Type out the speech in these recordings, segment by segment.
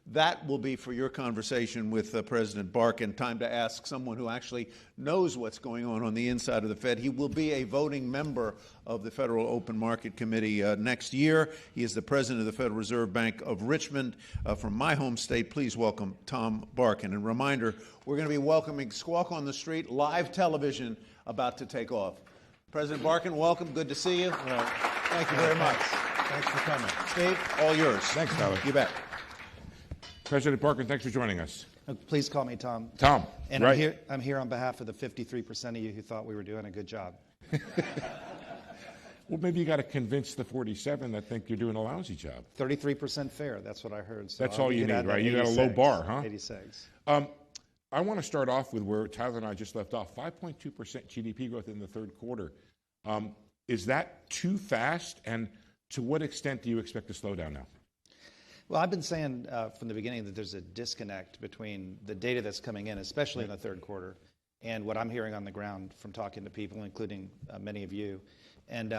That will be for your conversation with President Barkin. Time to ask someone who actually knows what's going on the inside of the Fed. He will be a voting member of the Federal Open Market Committee next year. He is the president of the Federal Reserve Bank of Richmond. From my home state, please welcome Tom Barkin. And reminder, we're going to be welcoming Squawk on the Street live television about to take off. President Barkin, welcome. Good to see you. Thank you very much. Thanks for coming. Steve, all yours. Thanks, Tyler. You bet. President Barkin, thanks for joining us. Please call me Tom. Tom, and right. I'm here on behalf of the 53% of you who thought we were doing a good job. Well, maybe you got to convince the 47 that think you're doing a lousy job. 33% fair, that's what I heard. So that's all you need, right? You got a low bar, huh? 86. I want to start off with where Tyler and I just left off, 5.2% GDP growth in the third quarter. Is that too fast? And to what extent do you expect a slowdown now? Well, I've been saying from the beginning that there's a disconnect between the data that's coming in, especially in the third quarter, and what I'm hearing on the ground from talking to people, including many of you. And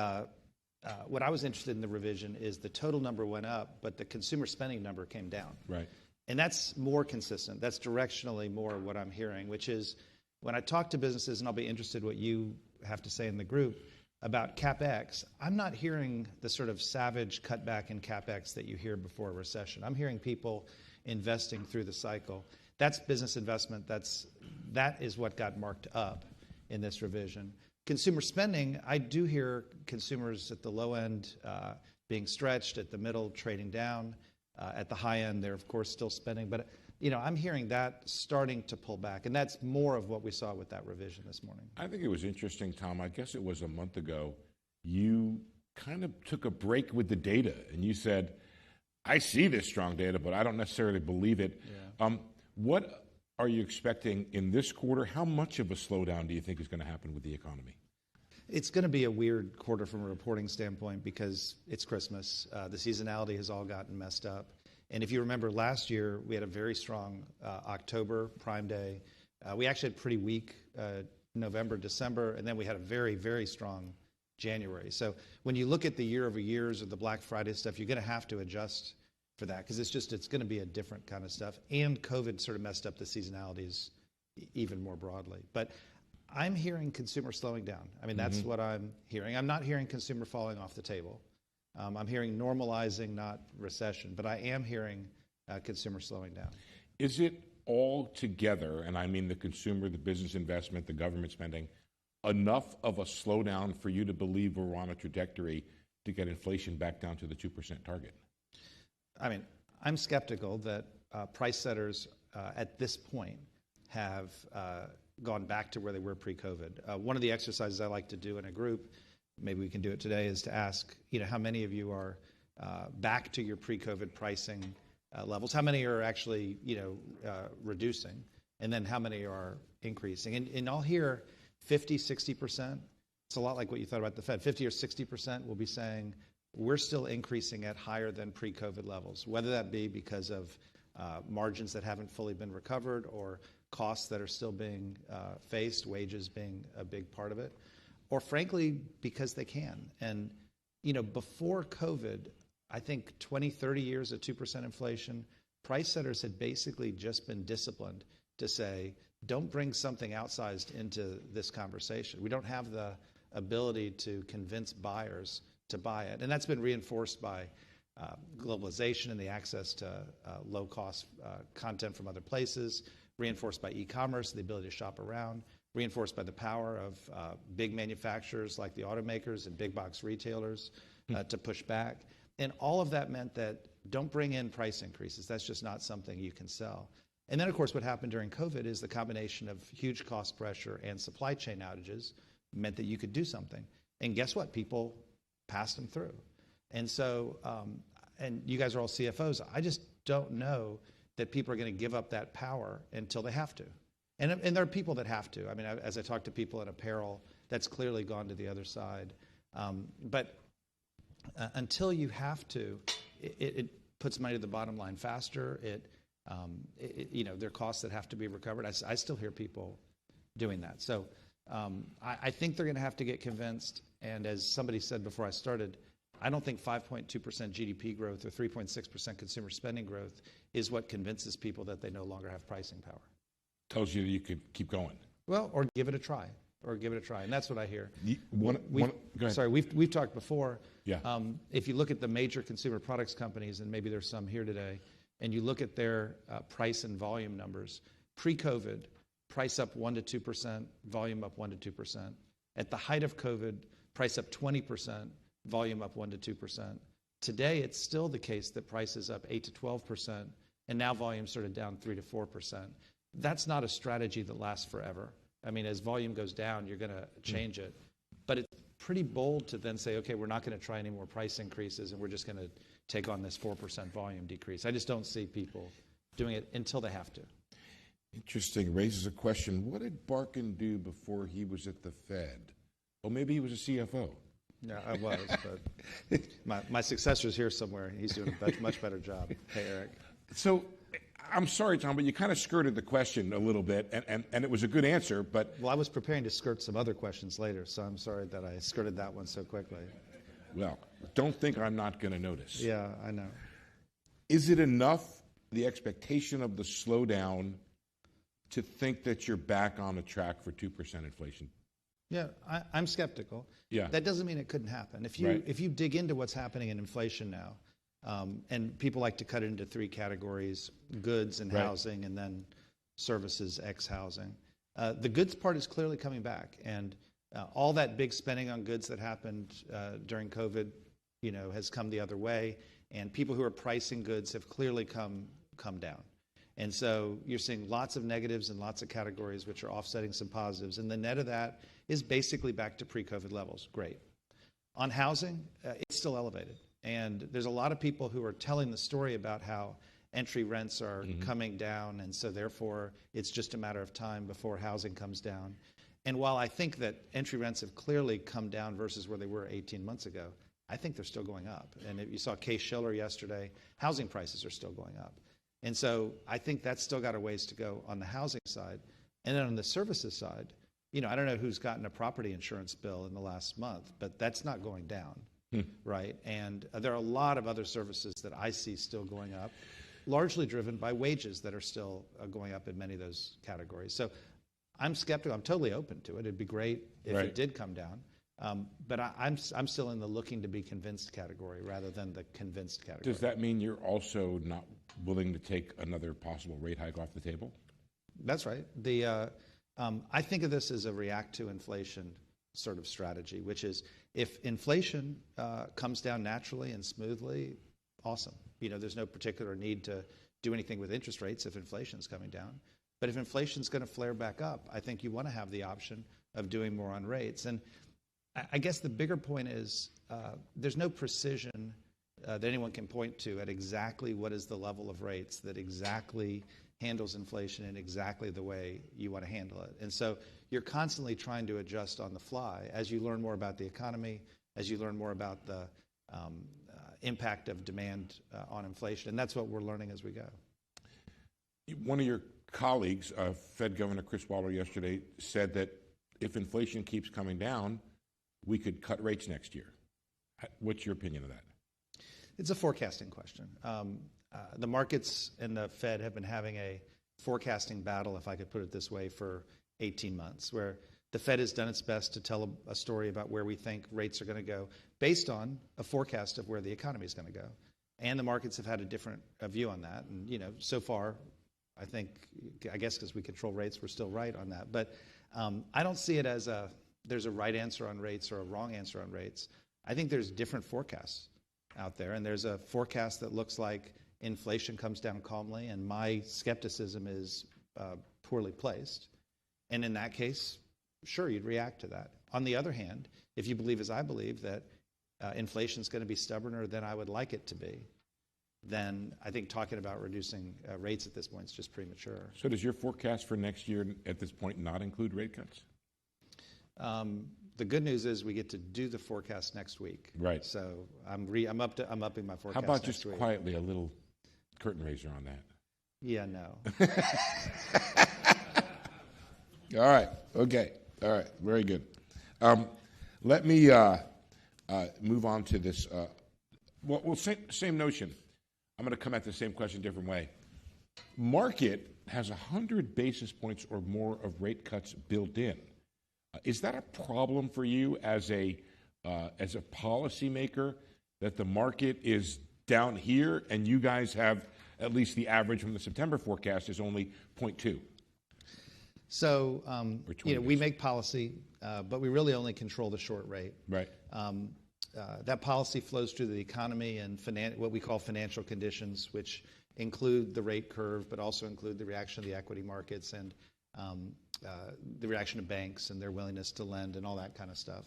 what I was interested in the revision is the total number went up, but the consumer spending number came down. Right. And that's more consistent. That's directionally more what I'm hearing, which is when I talk to businesses, and I'll be interested what you have to say in the group, about CapEx, I'm not hearing the sort of savage cutback in CapEx that you hear before a recession. I'm hearing people investing through the cycle. That's business investment. That is what got marked up in this revision. Consumer spending, I do hear consumers at the low end being stretched, at the middle trading down, at the high end they're of course still spending. But I'm hearing that starting to pull back, and that's more of what we saw with that revision this morning. I think it was interesting, Tom. I guess it was a month ago. You kind of took a break with the data, and you said, I see this strong data, but I don't necessarily believe it. Yeah. What are you expecting in this quarter? How much of a slowdown do you think is going to happen with the economy? It's going to be a weird quarter from a reporting standpoint because it's Christmas. The seasonality has all gotten messed up. And if you remember last year, we had a very strong October, Prime Day. We actually had pretty weak November, December, and then we had a very, very strong January. So when you look at the year-over-years or the Black Friday stuff, you're going to have to adjust for that because it's going to be a different kind of stuff. And COVID sort of messed up the seasonalities even more broadly. But I'm hearing consumer slowing down. I mean, that's what I'm hearing. I'm not hearing consumer falling off the table. I'm hearing normalizing, not recession, but I am hearing consumer slowing down. Is it all together, and I mean the consumer, the business investment, the government spending, enough of a slowdown for you to believe we're on a trajectory to get inflation back down to the 2% target? I mean, I'm skeptical that price setters at this point have gone back to where they were pre-COVID. One of the exercises I like to do in a group, maybe we can do it today, is to ask, how many of you are back to your pre-COVID pricing levels? How many are actually, reducing? And then how many are increasing? And I'll hear 50, 60%. It's a lot like what you thought about the Fed. 50 or 60% will be saying, we're still increasing at higher than pre-COVID levels, whether that be because of margins that haven't fully been recovered or costs that are still being faced, wages being a big part of it, or frankly, because they can. And, before COVID, I think 20, 30 years of 2% inflation, price setters had basically just been disciplined to say, don't bring something outsized into this conversation. We don't have the ability to convince buyers to buy it. And that's been reinforced by globalization and the access to low-cost content from other places, reinforced by e-commerce, the ability to shop around, reinforced by the power of big manufacturers like the automakers and big box retailers to push back. And all of that meant that don't bring in price increases. That's just not something you can sell. And then, of course, what happened during COVID is the combination of huge cost pressure and supply chain outages meant that you could do something. And guess what? People passed them through. And so, and you guys are all CFOs, I just don't know that people are going to give up that power until they have to. And there are people that have to. I mean, as I talk to people in apparel, that's clearly gone to the other side. But until you have to, it puts money to the bottom line faster. There are costs that have to be recovered. I still hear people doing that. So I think they're going to have to get convinced. And as somebody said before I started, I don't think 5.2% GDP growth or 3.6% consumer spending growth is what convinces people that they no longer have pricing power. Tells you could keep going. Well, or give it a try. And that's what I hear. Go ahead. Sorry, we've talked before. Yeah. If you look at the major consumer products companies, and maybe there's some here today, and you look at their price and volume numbers, pre-COVID, price up 1% to 2%, volume up 1% to 2%. At the height of COVID, price up 20%, volume up 1% to 2%. Today, it's still the case that price is up 8 to 12%, and now volume sort of down 3 to 4%. That's not a strategy that lasts forever. I mean, as volume goes down, you're going to change it. But it's pretty bold to then say, okay, we're not going to try any more price increases, and we're just going to take on this 4% volume decrease. I just don't see people doing it until they have to. Interesting. Raises a question. What did Barkin do before he was at the Fed? Well, maybe he was a CFO. Yeah, I was, but my successor's here somewhere, and he's doing a much better job. Hey, Eric. So I'm sorry, Tom, but you kind of skirted the question a little bit, and it was a good answer, but... Well, I was preparing to skirt some other questions later, so I'm sorry that I skirted that one so quickly. Well, don't think I'm not going to notice. Yeah, I know. Is it enough, the expectation of the slowdown, to think that you're back on the track for 2% inflation? Yeah, I'm skeptical. Yeah. That doesn't mean it couldn't happen. If you dig into what's happening in inflation now, and people like to cut it into three categories: goods and housing, and then services ex housing. The goods part is clearly coming back, and all that big spending on goods that happened during COVID, has come the other way, and people who are pricing goods have clearly come down. And so you're seeing lots of negatives in lots of categories, which are offsetting some positives. And the net of that is basically back to pre-COVID levels. Great. On housing, it's still elevated. And there's a lot of people who are telling the story about how entry rents are coming down, and so therefore it's just a matter of time before housing comes down. And while I think that entry rents have clearly come down versus where they were 18 months ago, I think they're still going up. And if you saw Case-Shiller yesterday, housing prices are still going up. And so I think that's still got a ways to go on the housing side. And then on the services side, I don't know who's gotten a property insurance bill in the last month, but that's not going down, right? And there are a lot of other services that I see still going up, largely driven by wages that are still going up in many of those categories. So I'm skeptical. I'm totally open to it. It'd be great if it did come down. But I'm still in the looking to be convinced category rather than the convinced category. Does that mean you're also not willing to take another possible rate hike off the table? That's right. I think of this as a react to inflation sort of strategy, which is if inflation comes down naturally and smoothly, awesome. There's no particular need to do anything with interest rates if inflation's coming down. But if inflation's going to flare back up, I think you want to have the option of doing more on rates. And I guess the bigger point is there's no precision that anyone can point to at exactly what is the level of rates that exactly handles inflation in exactly the way you want to handle it. And so you're constantly trying to adjust on the fly as you learn more about the economy, as you learn more about the impact of demand on inflation. And that's what we're learning as we go. One of your colleagues, Fed Governor Chris Waller yesterday, said that if inflation keeps coming down, we could cut rates next year. What's your opinion of that? It's a forecasting question. The markets and the Fed have been having a forecasting battle, if I could put it this way, for 18 months, where the Fed has done its best to tell a story about where we think rates are going to go based on a forecast of where the economy is going to go. And the markets have had a different view on that. And, so far, I guess because we control rates, we're still right on that. But I don't see it as there's a right answer on rates or a wrong answer on rates. I think there's different forecasts out there, and there's a forecast that looks like inflation comes down calmly, and my skepticism is poorly placed. And in that case, sure, you'd react to that. On the other hand, if you believe, as I believe, that inflation is going to be stubborner than I would like it to be, then I think talking about reducing rates at this point is just premature. So does your forecast for next year at this point not include rate cuts? The good news is we get to do the forecast next week. Right. So I'm upping my forecast. How about next just week. Quietly a little curtain raiser on that? Yeah, no. All right. Okay. All right. Very good. Let me move on to this. Same notion. I'm going to come at the same question a different way. Market has 100 basis points or more of rate cuts built in. Is that a problem for you as a policymaker, that the market is down here and you guys have at least the average from the September forecast is only 0.2? So, we make policy, but we really only control the short rate. Right. That policy flows through the economy and what we call financial conditions, which include the rate curve, but also include the reaction of the equity markets and the reaction of banks and their willingness to lend and all that kind of stuff.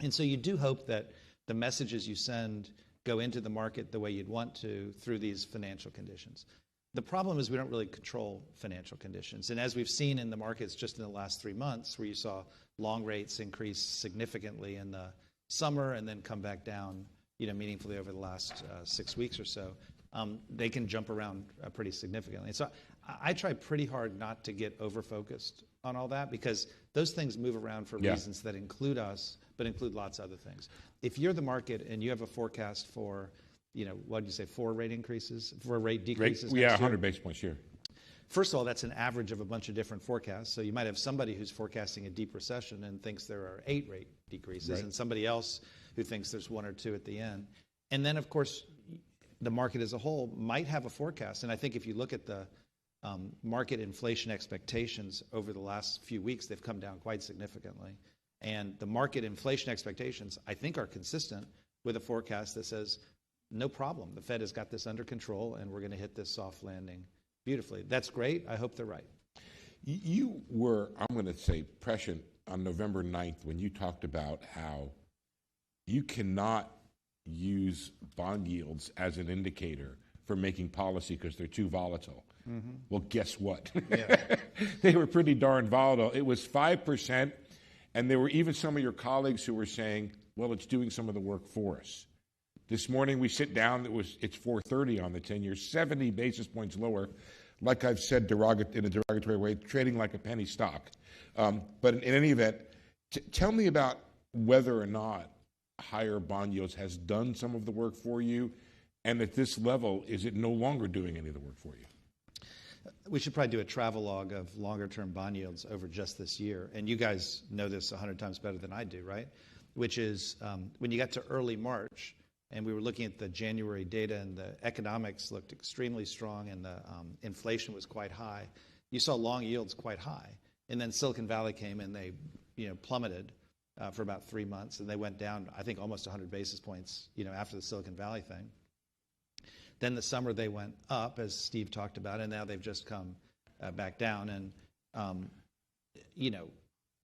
And so you do hope that the messages you send go into the market the way you'd want to through these financial conditions. The problem is we don't really control financial conditions. And as we've seen in the markets just in the last 3 months, where you saw long rates increase significantly in the summer and then come back down, meaningfully over the last 6 weeks or so, they can jump around pretty significantly. And so I try pretty hard not to get over-focused on all that, because those things move around for reasons that include us, but include lots of other things. If you're the market and you have a forecast for, what did you say, 4 rate increases, 4 rate decreases? Yeah, 100 basis points, sure. First of all, that's an average of a bunch of different forecasts. So you might have somebody who's forecasting a deep recession and thinks there are 8 rate decreases, and somebody else who thinks there's 1 or 2 at the end. And then, of course, the market as a whole might have a forecast. And I think if you look at the market inflation expectations over the last few weeks, they've come down quite significantly. And the market inflation expectations, I think, are consistent with a forecast that says, no problem, the Fed has got this under control and we're going to hit this soft landing beautifully. That's great. I hope they're right. You were, I'm going to say, prescient on November 9th when you talked about how you cannot use bond yields as an indicator for making policy because they're too volatile. Mm-hmm. Well, guess what? Yeah. They were pretty darn volatile. It was 5%, and there were even some of your colleagues who were saying, well, it's doing some of the work for us. This morning we sit down, it's 430 on the 10-year, 70 basis points lower. Like I've said in a derogatory way, trading like a penny stock. But in any event, tell me about whether or not higher bond yields has done some of the work for you, and at this level, is it no longer doing any of the work for you? We should probably do a travelogue of longer-term bond yields over just this year. And you guys know this 100 times better than I do, right? Which is when you got to early March, and we were looking at the January data, and the economics looked extremely strong, and the inflation was quite high. You saw long yields quite high. And then Silicon Valley came, and they plummeted for about 3 months, and they went down, I think, almost 100 basis points after the Silicon Valley thing. Then the summer they went up, as Steve talked about, and now they've just come back down. And,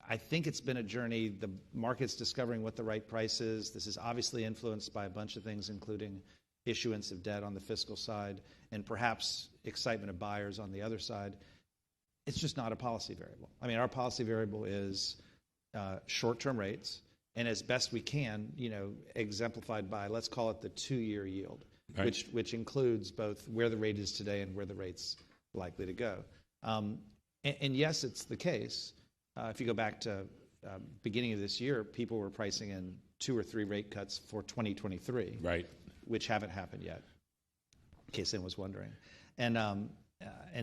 I think it's been a journey. The market's discovering what the right price is. This is obviously influenced by a bunch of things, including issuance of debt on the fiscal side and perhaps excitement of buyers on the other side. It's just not a policy variable. I mean, our policy variable is short-term rates, and as best we can, exemplified by, let's call it the 2-year yield. Right. Which includes both where the rate is today and where the rate's likely to go. And yes, it's the case. If you go back to beginning of this year, people were pricing in 2 or 3 rate cuts for 2023, right? Which haven't happened yet, in case anyone was wondering. And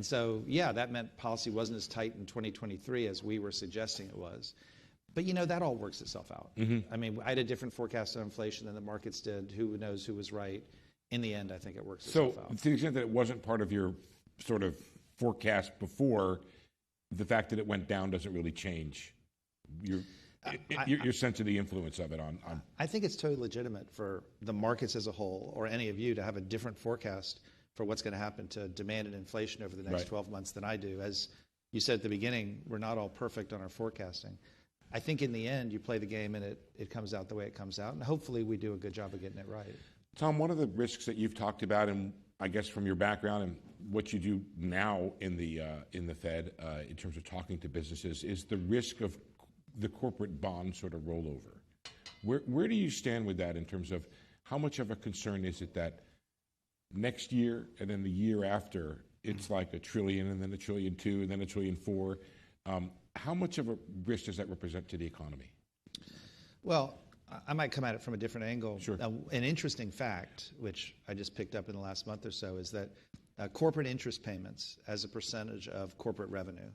so, that meant policy wasn't as tight in 2023 as we were suggesting it was. But, that all works itself out. Mm-hmm. I mean, I had a different forecast on inflation than the markets did. Who knows who was right? In the end, I think it works itself out. So, to the extent that it wasn't part of your sort of forecast before, the fact that it went down doesn't really change your sense of the influence of it on. I think it's totally legitimate for the markets as a whole, or any of you, to have a different forecast for what's going to happen to demand and inflation over the next 12 months than I do. As you said at the beginning, we're not all perfect on our forecasting. I think in the end, you play the game and it comes out the way it comes out, and hopefully we do a good job of getting it right. Tom, one of the risks that you've talked about, and I guess from your background and what you do now in the Fed in terms of talking to businesses, is the risk of the corporate bond sort of rollover. Where do you stand with that in terms of how much of a concern is it that next year and then the year after it's like $1 trillion and then $1.2 trillion and then $1.4 trillion? How much of a risk does that represent to the economy? Well, I might come at it from a different angle. Sure. An interesting fact, which I just picked up in the last month or so, is that corporate interest payments as a percentage of corporate revenue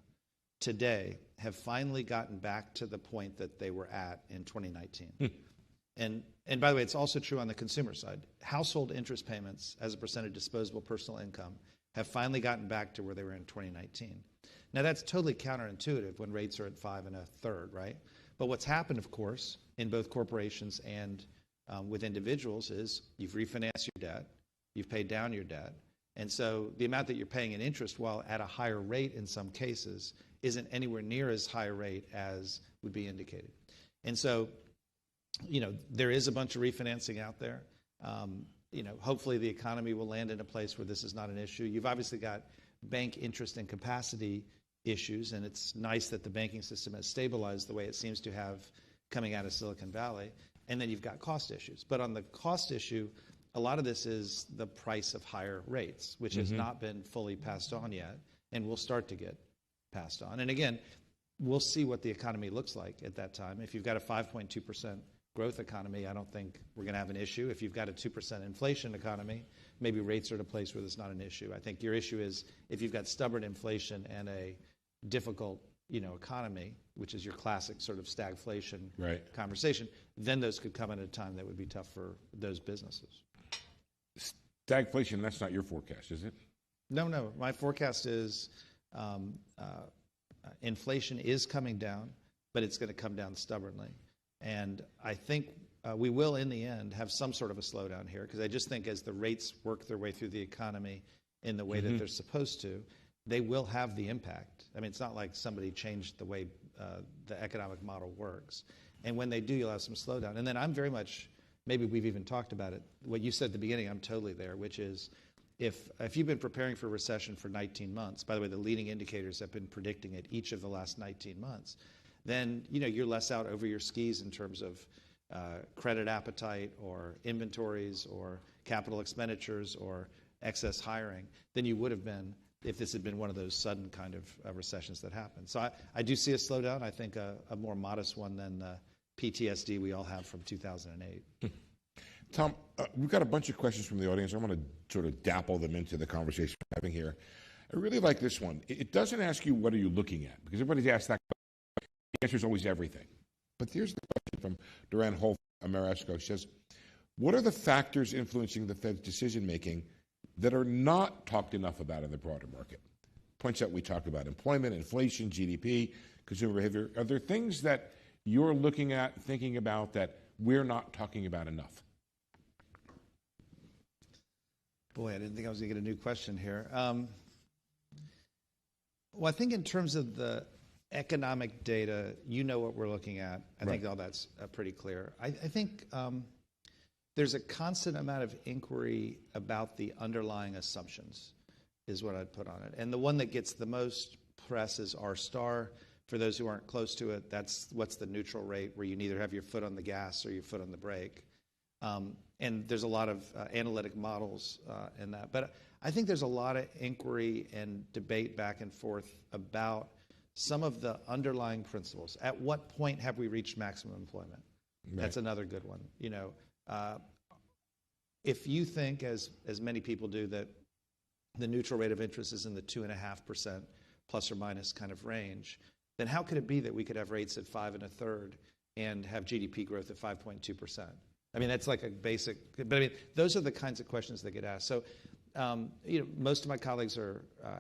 today have finally gotten back to the point that they were at in 2019. And by the way, it's also true on the consumer side. Household interest payments as a percentage of disposable personal income have finally gotten back to where they were in 2019. Now, that's totally counterintuitive when rates are at 5 1/3, right? But what's happened, of course, in both corporations and with individuals is you've refinanced your debt, you've paid down your debt, and so the amount that you're paying in interest, while at a higher rate in some cases, isn't anywhere near as high a rate as would be indicated. And so, there is a bunch of refinancing out there. Hopefully the economy will land in a place where this is not an issue. You've obviously got bank interest and capacity issues, and it's nice that the banking system has stabilized the way it seems to have coming out of Silicon Valley. And then you've got cost issues. But on the cost issue, a lot of this is the price of higher rates, which has not been fully passed on yet, and will start to get passed on. And again, we'll see what the economy looks like at that time. If you've got a 5.2% growth economy, I don't think we're going to have an issue. If you've got a 2% inflation economy, maybe rates are at a place where there's not an issue. I think your issue is if you've got stubborn inflation and a difficult economy, which is your classic sort of stagflation conversation, then those could come at a time that would be tough for those businesses. Stagflation, that's not your forecast, is it? No. My forecast is inflation is coming down, but it's going to come down stubbornly. And I think we will, in the end, have some sort of a slowdown here, because I just think as the rates work their way through the economy in the way that they're supposed to, they will have the impact. I mean, it's not like somebody changed the way the economic model works. And when they do, you'll have some slowdown. And then I'm very much, maybe we've even talked about it, what you said at the beginning, I'm totally there, which is if you've been preparing for a recession for 19 months, by the way, the leading indicators have been predicting it each of the last 19 months, then you're less out over your skis in terms of credit appetite or inventories or capital expenditures or excess hiring than you would have been if this had been one of those sudden kind of recessions that happened. So I do see a slowdown. I think a more modest one than the PTSD we all have from 2008. Tom, we've got a bunch of questions from the audience. I want to sort of dapple them into the conversation we're having here. I really like this one. It doesn't ask you what are you looking at, because everybody's asked that question. The answer is always everything. But here's the question from Duran Holt Ameresco. She says, what are the factors influencing the Fed's decision-making that are not talked enough about in the broader market? Points out we talked about employment, inflation, GDP, consumer behavior. Are there things that you're looking at, thinking about, that we're not talking about enough? Boy, I didn't think I was going to get a new question here. Well, I think in terms of the economic data, what we're looking at. I think all that's pretty clear. I think there's a constant amount of inquiry about the underlying assumptions is what I'd put on it. And the one that gets the most press is R-star. For those who aren't close to it, that's what's the neutral rate, where you neither have your foot on the gas or your foot on the brake. And there's a lot of analytic models in that. But I think there's a lot of inquiry and debate back and forth about some of the underlying principles. At what point have we reached maximum employment? Right. That's another good one. If you think, as many people do, that the neutral rate of interest is in the 2.5% plus or minus kind of range, then how could it be that we could have rates at 5 1/3 and have GDP growth at 5.2%? I mean, that's like a basic, but I mean, those are the kinds of questions that get asked. So, most of my colleagues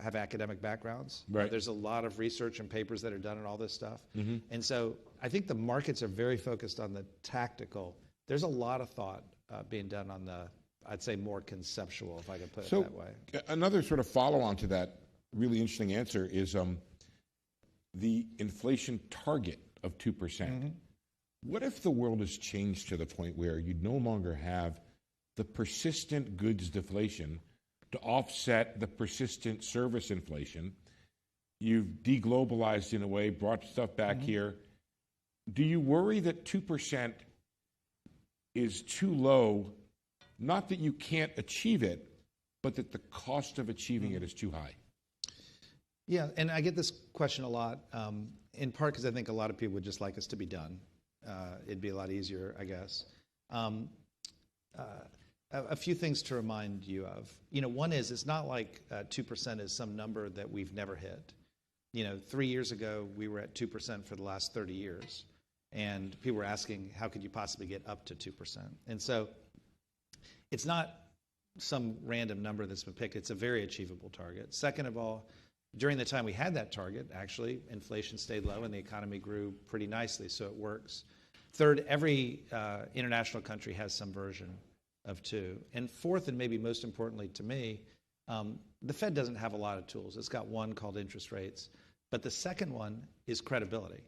have academic backgrounds. Right. There's a lot of research and papers that are done on all this stuff. And so I think the markets are very focused on the tactical. There's a lot of thought being done on the, I'd say, more conceptual, if I could put it that way. Another sort of follow-on to that really interesting answer is the inflation target of 2%. What if the world has changed to the point where you no longer have the persistent goods deflation to offset the persistent service inflation? You've deglobalized in a way, brought stuff back here. Do you worry that 2% is too low, not that you can't achieve it, but that the cost of achieving it is too high? Yeah, and I get this question a lot, in part because I think a lot of people would just like us to be done. it'd be a lot easier, I guess. A few things to remind you of. One is it's not like 2% is some number that we've never hit. 3 years ago, we were at 2% for the last 30 years. And people were asking, how could you possibly get up to 2%? And so it's not some random number that's been picked. It's a very achievable target. Second of all, during the time we had that target, actually, inflation stayed low and the economy grew pretty nicely, so it works. Third, every international country has some version of 2. And fourth, and maybe most importantly to me, the Fed doesn't have a lot of tools. It's got one called interest rates. But the second one is credibility.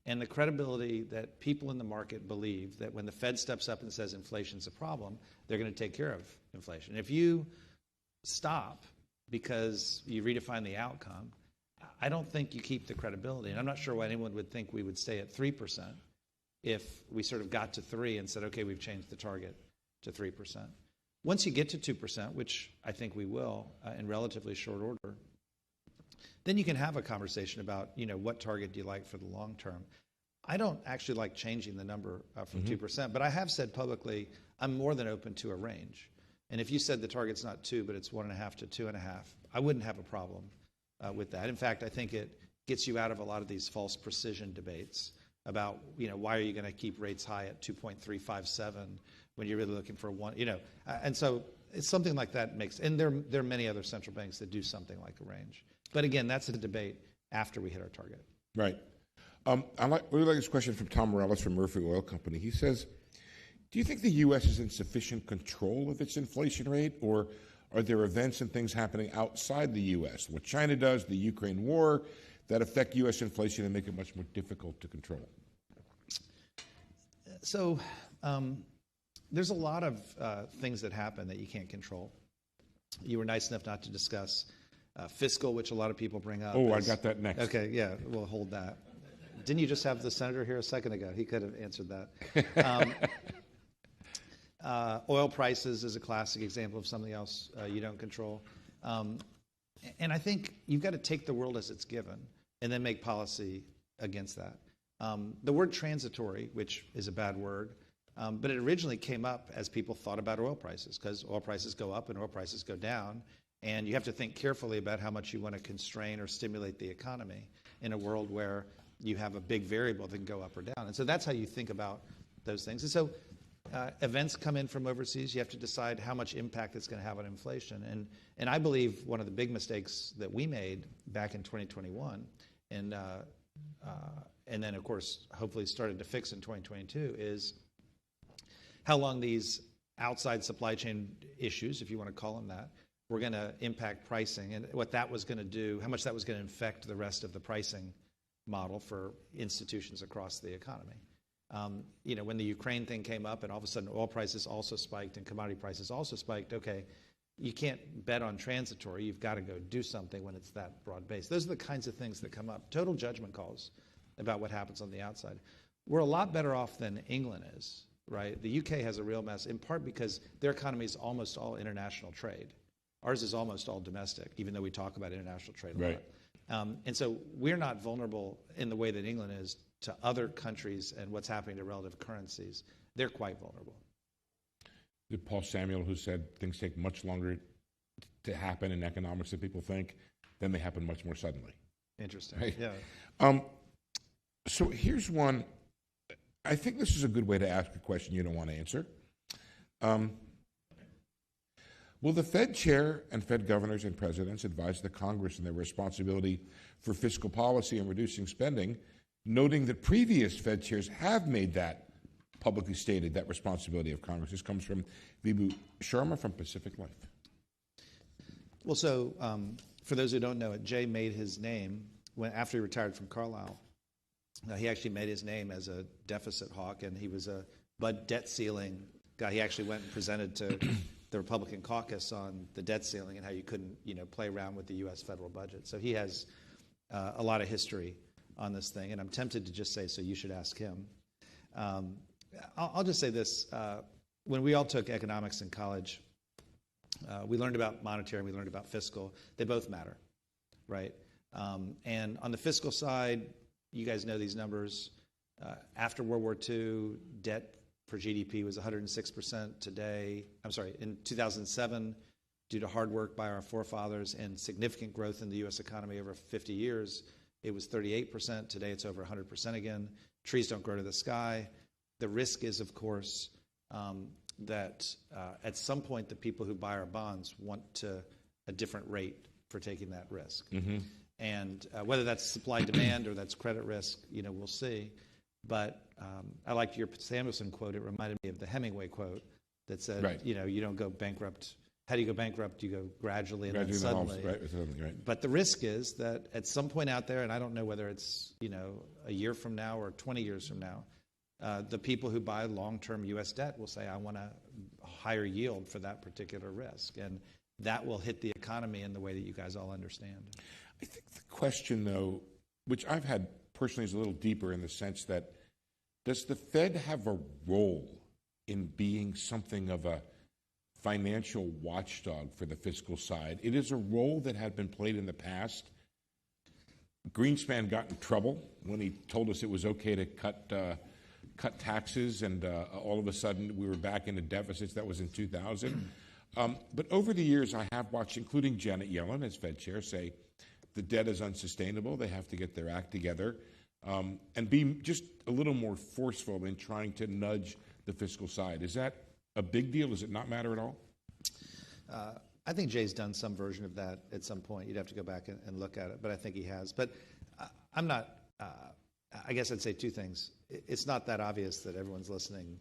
And the credibility that people in the market believe that when the Fed steps up and says inflation's a problem, they're going to take care of inflation. If you stop because you redefine the outcome, I don't think you keep the credibility. And I'm not sure why anyone would think we would stay at 3% if we sort of got to 3 and said, okay, we've changed the target to 3%. Once you get to 2%, which I think we will in relatively short order, then you can have a conversation about, what target do you like for the long term? I don't actually like changing the number from 2%, but I have said publicly I'm more than open to a range. And if you said the target's not 2, but it's 1.5 to 2.5, I wouldn't have a problem with that. In fact, I think it gets you out of a lot of these false precision debates about, why are you going to keep rates high at 2.357 when you're really looking for 1, and so it's something like that makes, and there are many other central banks that do something like a range. But again, that's a debate after we hit our target. Right. I really like this question from Tom Morales from Murphy Oil Company. He says, do you think the U.S. is in sufficient control of its inflation rate, or are there events and things happening outside the U.S., what China does, the Ukraine war, that affect U.S. inflation and make it much more difficult to control? So there's a lot of things that happen that you can't control. You were nice enough not to discuss Fiscal, which a lot of people bring up. Oh, I got that next. Okay, yeah, we'll hold that. Didn't you just have the senator here a second ago? He could have answered that. Oil prices is a classic example of something else you don't control. And I think you've got to take the world as it's given and then make policy against that. The word transitory, which is a bad word, but it originally came up as people thought about oil prices, because oil prices go up and oil prices go down. And you have to think carefully about how much you want to constrain or stimulate the economy in a world where you have a big variable that can go up or down. And so that's how you think about those things. And so events come in from overseas. You have to decide how much impact it's going to have on inflation. And I believe one of the big mistakes that we made back in 2021, and then, of course, hopefully started to fix in 2022, is how long these outside supply chain issues, if you want to call them that, were going to impact pricing, and what that was going to do, how much that was going to affect the rest of the pricing model for institutions across the economy. When the Ukraine thing came up and all of a sudden oil prices also spiked and commodity prices also spiked, okay, you can't bet on transitory. You've got to go do something when it's that broad-based. Those are the kinds of things that come up. Total judgment calls about what happens on the outside. We're a lot better off than England is, right? The UK has a real mess, in part because their economy is almost all international trade. Ours is almost all domestic, even though we talk about international trade a lot. Right. And so we're not vulnerable in the way that England is to other countries and what's happening to relative currencies. They're quite vulnerable. Did Paul Samuel, who said things take much longer to happen in economics than people think, then they happen much more suddenly. Interesting. Right? Yeah. So here's one. I think this is a good way to ask a question you don't want to answer. Will the Fed chair and Fed governors and presidents advise the Congress on their responsibility for fiscal policy and reducing spending, noting that previous Fed chairs have made that publicly stated, that responsibility of Congress? This comes from Vibhu Sharma from Pacific Life. Well, so for those who don't know it, Jay made his name after he retired from Carlyle. He actually made his name as a deficit hawk, and he was a debt ceiling guy. He actually went and presented to the Republican caucus on the debt ceiling and how you couldn't, play around with the U.S. federal budget. So he has a lot of history on this thing, and I'm tempted to just say, so you should ask him. I'll just say this. When we all took economics in college, we learned about monetary and we learned about fiscal. They both matter, right? And on the fiscal side, you guys know these numbers. After World War II, debt per GDP was 106% today. In 2007, due to hard work by our forefathers and significant growth in the U.S. economy over 50 years, it was 38%. Today, it's over 100% again. Trees don't grow to the sky. The risk is, of course, that at some point, the people who buy our bonds want a different rate for taking that risk. Mm-hmm. And whether that's supply-demand or that's credit risk, we'll see. But I liked your Samuelson quote. It reminded me of the Hemingway quote that said, right. You don't go bankrupt. How do you go bankrupt? You go gradually and then suddenly. Right. But the risk is that at some point out there, and I don't know whether it's a year from now or 20 years from now, the people who buy long-term U.S. debt will say, I want a higher yield for that particular risk. And that will hit the economy in the way that you guys all understand. I think the question, though, which I've had personally is a little deeper in the sense that, does the Fed have a role in being something of a financial watchdog for the fiscal side? It is a role that had been played in the past. Greenspan got in trouble when he told us it was okay to cut taxes, and all of a sudden we were back into deficits. That was in 2000. But over the years, I have watched, including Janet Yellen as Fed chair, say the debt is unsustainable. They have to get their act together and be just a little more forceful in trying to nudge the fiscal side. Is that a big deal? Does it not matter at all? I think Jay's done some version of that at some point. You'd have to go back and look at it, but I think he has. But I'm not, I guess I'd say two things. It's not that obvious that everyone's listening,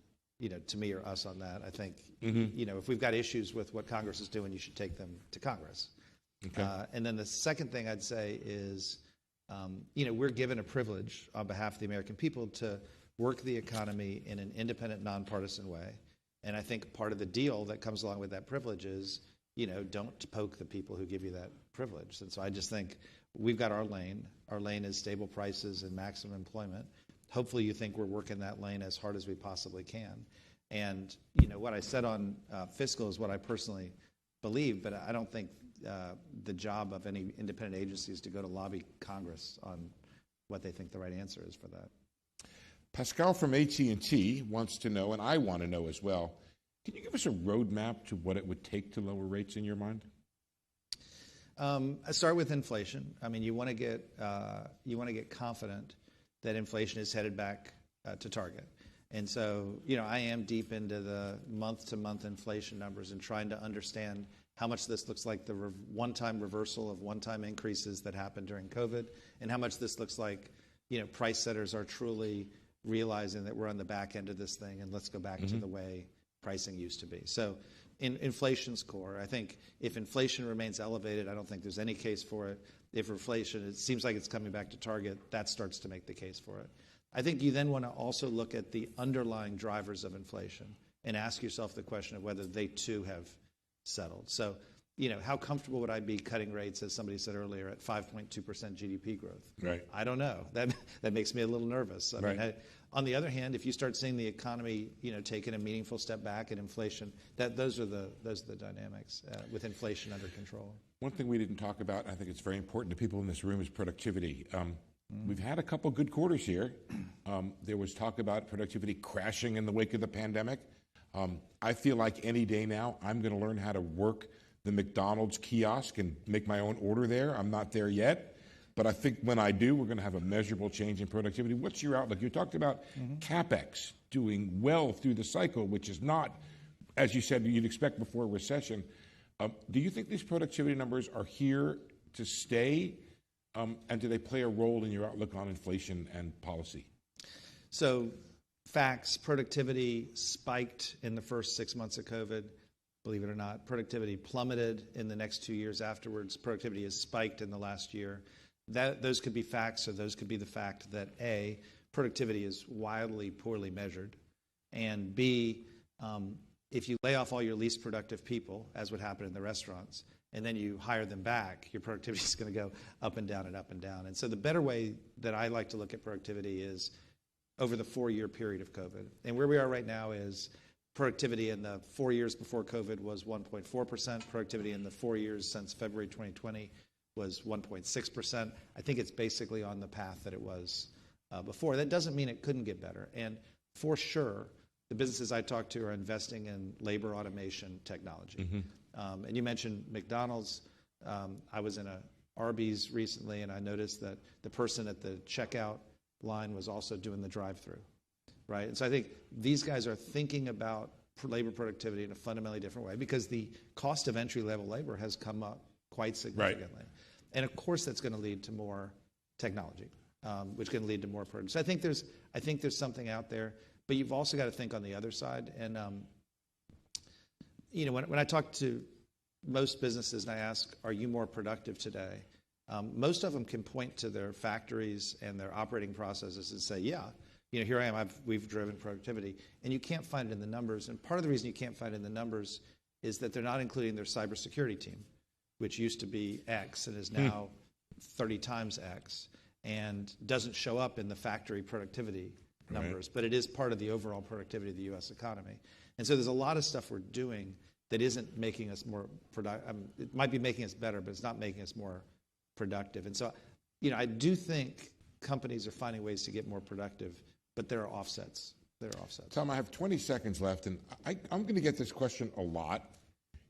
to me or us on that. I think, if we've got issues with what Congress is doing, you should take them to Congress. Okay. And then the second thing I'd say is, we're given a privilege on behalf of the American people to work the economy in an independent, nonpartisan way. And I think part of the deal that comes along with that privilege is, don't poke the people who give you that privilege. And so I just think we've got our lane. Our lane is stable prices and maximum employment. Hopefully you think we're working that lane as hard as we possibly can. And, what I said on fiscal is what I personally believe, but I don't think the job of any independent agency is to go to lobby Congress on what they think the right answer is for that. Pascal from AT&T wants to know, and I want to know as well, can you give us a roadmap to what it would take to lower rates in your mind? I start with inflation. I mean, you want to get confident that inflation is headed back to target. And so, I am deep into the month-to-month inflation numbers and trying to understand how much this looks like the one-time reversal of one-time increases that happened during COVID, and how much this looks like, price setters are truly realizing that we're on the back end of this thing, and let's go back to the way pricing used to be. So inflation's core. I think if inflation remains elevated, I don't think there's any case for it. If inflation, it seems like it's coming back to target, that starts to make the case for it. I think you then want to also look at the underlying drivers of inflation and ask yourself the question of whether they too have settled. So, how comfortable would I be cutting rates, as somebody said earlier, at 5.2% GDP growth? Right. I don't know. That makes me a little nervous. I mean, on the other hand, if you start seeing the economy, taking a meaningful step back and inflation, those are the dynamics with inflation under control. One thing we didn't talk about, and I think it's very important to people in this room, is productivity. We've had a couple good quarters here. There was talk about productivity crashing in the wake of the pandemic. I feel like any day now I'm going to learn how to work the McDonald's kiosk and make my own order there. I'm not there yet, but I think when I do, we're going to have a measurable change in productivity. What's your outlook? You talked about CapEx doing well through the cycle, which is not, as you said, you'd expect before a recession. Do you think these productivity numbers are here to stay, and do they play a role in your outlook on inflation and policy? So facts, productivity spiked in the first 6 months of COVID. Believe it or not, productivity plummeted in the next 2 years afterwards. Productivity has spiked in the last year. Those could be facts, or those could be the fact that A, productivity is wildly poorly measured, and B, if you lay off all your least productive people, as would happen in the restaurants, and then you hire them back, your productivity is going to go up and down and up and down. And so the better way that I like to look at productivity is over the 4-year period of COVID. And where we are right now is productivity in the 4 years before COVID was 1.4%. Productivity in the 4 years since February 2020 was 1.6%. I think it's basically on the path that it was before. That doesn't mean it couldn't get better. And for sure, the businesses I talk to are investing in labor automation technology. And you mentioned McDonald's. I was in a Arby's recently, and I noticed that the person at the checkout line was also doing the drive-through, right? And so I think these guys are thinking about labor productivity in a fundamentally different way because the cost of entry-level labor has come up quite significantly. Right. And of course, that's going to lead to more technology, which can lead to more productivity. So I think there's something out there, but you've also got to think on the other side. And when I talk to most businesses and I ask, are you more productive today? Most of them can point to their factories and their operating processes and say, yeah, here I am, we've driven productivity. And you can't find it in the numbers. And part of the reason you can't find it in the numbers is that they're not including their cybersecurity team, which used to be X and is now 30 times X and doesn't show up in the factory productivity numbers, but it is part of the overall productivity of the U.S. economy. And so there's a lot of stuff we're doing that isn't making us more productive. It might be making us better, but it's not making us more productive. And so, I do think companies are finding ways to get more productive, but there are offsets. Tom, I have 20 seconds left, and I'm going to get this question a lot.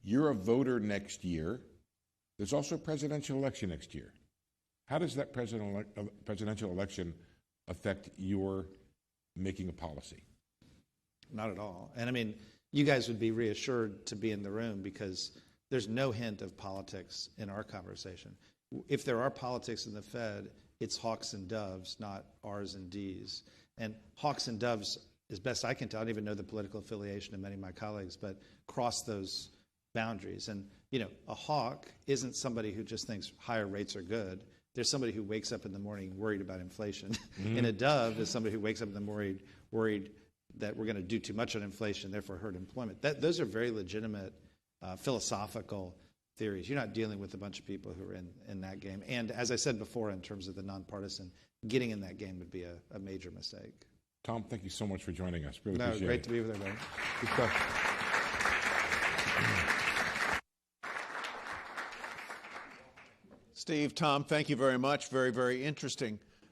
You're a voter next year. There's also a presidential election next year. How does that presidential election affect your making a policy? Not at all. And you guys would be reassured to be in the room because there's no hint of politics in our conversation. If there are politics in the Fed, it's hawks and doves, not R's and D's. And hawks and doves, as best I can tell, I don't even know the political affiliation of many of my colleagues, but cross those boundaries. And, a hawk isn't somebody who just thinks higher rates are good. There's somebody who wakes up in the morning worried about inflation. And a dove is somebody who wakes up in the morning worried that we're going to do too much on inflation, therefore hurt employment. Those are very legitimate philosophical theories. You're not dealing with a bunch of people who are in that game. And as I said before, in terms of the nonpartisan, getting in that game would be a major mistake. Tom, thank you so much for joining us. Really appreciate it. Great to be with everybody. Good stuff. Steve, Tom, thank you very much. Very, very interesting.